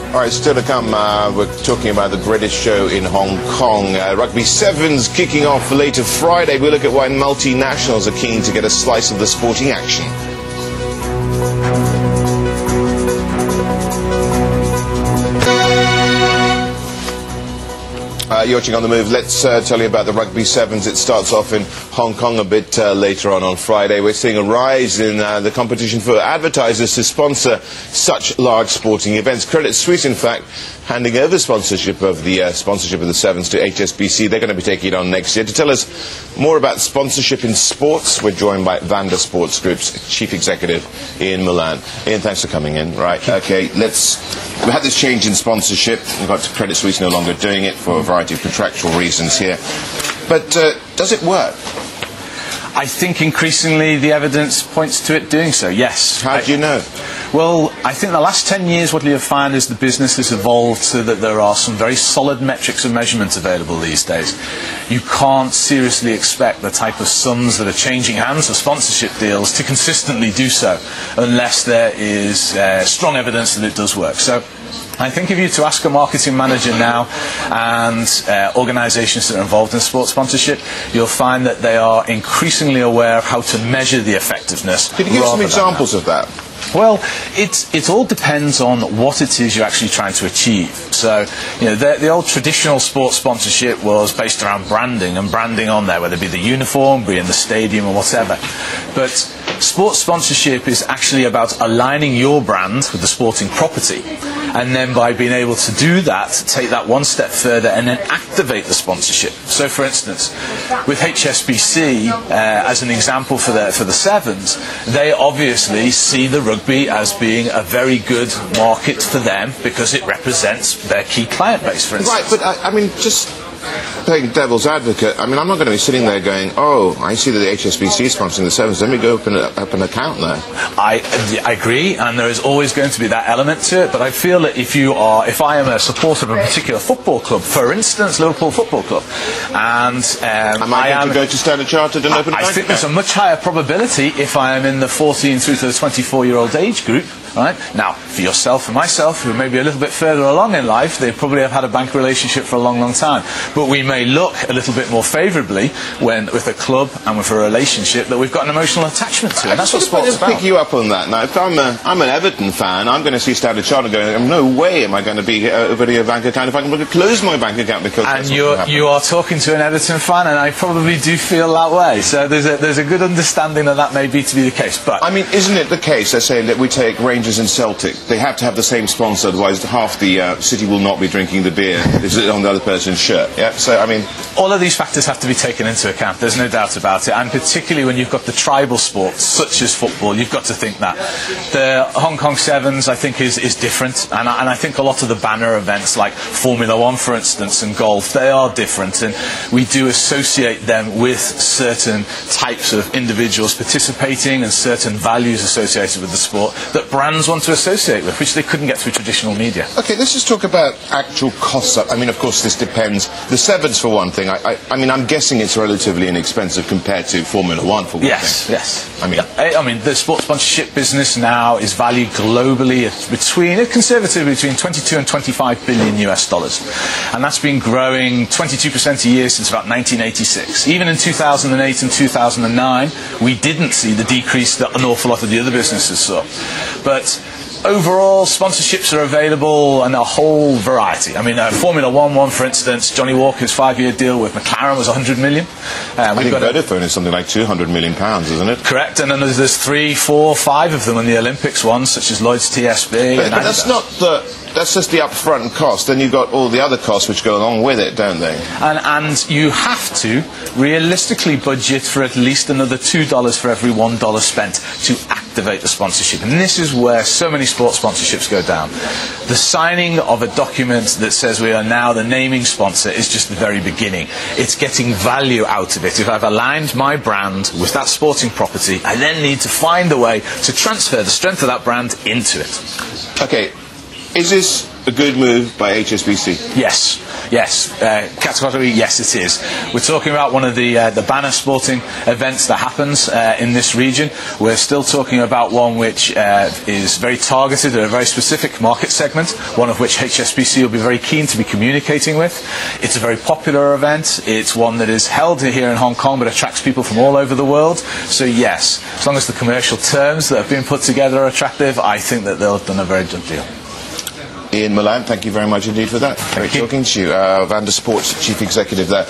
All right, still to come, we're talking about the British show in Hong Kong. Rugby Sevens kicking off later Friday. We look at why multinationals are keen to get a slice of the sporting action. You're watching On the Move. Let's tell you about the Rugby Sevens. It starts off in Hong Kong a bit later on Friday. We're seeing a rise in the competition for advertisers to sponsor such large sporting events. Credit Suisse, in fact, handing over sponsorship of the Sevens to HSBC. They're going to be taking it on next year. To tell us more about sponsorship in sports, we're joined by Vanda Sports Group's Chief Executive, Ian Mullane. Ian, thanks for coming in. Right, okay, we had this change in sponsorship. We've got Credit Suisse no longer doing it for a variety of contractual reasons here. But does it work? I think increasingly the evidence points to it doing so, yes. How do you know? Well, I think the last 10 years what you'll find is the business has evolved so that there are some very solid metrics of measurement available these days. You can't seriously expect the type of sums that are changing hands of sponsorship deals to consistently do so unless there is strong evidence that it does work. So I think if you were to ask a marketing manager now and organisations that are involved in sports sponsorship, you'll find that they are increasingly aware of how to measure the effectiveness. Could you give some examples of that? Well, it all depends on what it is you're actually trying to achieve. So, the old traditional sports sponsorship was based around branding and branding on there, whether it be the uniform, be in the stadium or whatever. But sports sponsorship is actually about aligning your brand with the sporting property, and then by being able to do that, take that one step further and then activate the sponsorship. So, for instance, with HSBC, as an example for the Sevens, they obviously see the rugby as being a very good market for them because it represents their key client base, for instance. Right, but I mean, just playing devil's advocate, I mean, I'm not going to be sitting there going, oh, I see that the HSBC is sponsoring the Sevens, let me go open an account there. I agree, and there is always going to be that element to it, but I feel that if I am a supporter of a particular football club, for instance, Liverpool Football Club, and am I going to go to Standard Chartered and open a bank account? I think there's a much higher probability if I am in the 14 through to the 24-year-old age group. Right? Now, for yourself and myself, who may be a little bit further along in life, they probably have had a bank relationship for a long, long time. But we may look a little bit more favourably when, with a club and with a relationship that we've got an emotional attachment to. And that's what sports is about. Pick you up on that. Now, if I'm an Everton fan, I'm going to see Standard Chartered going, no way am I going to be opening a bank account if I can close my bank account because and you are talking to an Everton fan, and I probably do feel that way. So there's a good understanding that may be to be the case. But I mean, isn't it the case, let's say, that we take Rangers and Celtic, they have to have the same sponsor, otherwise half the city will not be drinking the beer. Is it on the other person's shirt? Yeah. So I mean, all of these factors have to be taken into account. There's no doubt about it, and particularly when you've got the tribal sports such as football, you've got to think that the Hong Kong Sevens, I think, is different, and I think a lot of the banner events like Formula One, for instance, and golf, they are different, and we do associate them with certain types of individuals participating and certain values associated with the sport that brands want to associate with, which they couldn't get through traditional media. Okay, let's just talk about actual costs. I mean, of course, this depends. The Sevens, for one thing, I mean, I'm guessing it's relatively inexpensive compared to Formula One, for one thing. Yes. I mean, the sports sponsorship business now is valued globally at conservatively between 22 and 25 billion US dollars. And that's been growing 22% a year since about 1986. Even in 2008 and 2009, we didn't see the decrease that an awful lot of the other businesses saw. But overall, sponsorships are available in a whole variety. I mean, Formula One, for instance, Johnny Walker's 5-year deal with McLaren was 100 million. I think Vodafone is something like £200 million, isn't it? Correct, and then there's 3, 4, 5 of them in the Olympics ones, such as Lloyd's TSB. But that's just the upfront cost. Then you've got all the other costs which go along with it, don't they? And you have to realistically budget for at least another $2 for every $1 spent to activate the sponsorship. And this is where so many sports sponsorships go down. The signing of a document that says we are now the naming sponsor is just the very beginning. It's getting value out of it. If I've aligned my brand with that sporting property, I then need to find a way to transfer the strength of that brand into it. Okay. Is this a good move by HSBC? Yes. Yes, categorically, yes, it is. We're talking about one of the banner sporting events that happens in this region. We're still talking about one which is very targeted at a very specific market segment, one of which HSBC will be very keen to be communicating with. It's a very popular event. It's one that is held here in Hong Kong but attracts people from all over the world. So yes, as long as the commercial terms that have been put together are attractive, I think that they'll have done a very good deal. Ian Mullane, thank you very much indeed for that. Great talking to you. Vanda Sports Chief Executive there.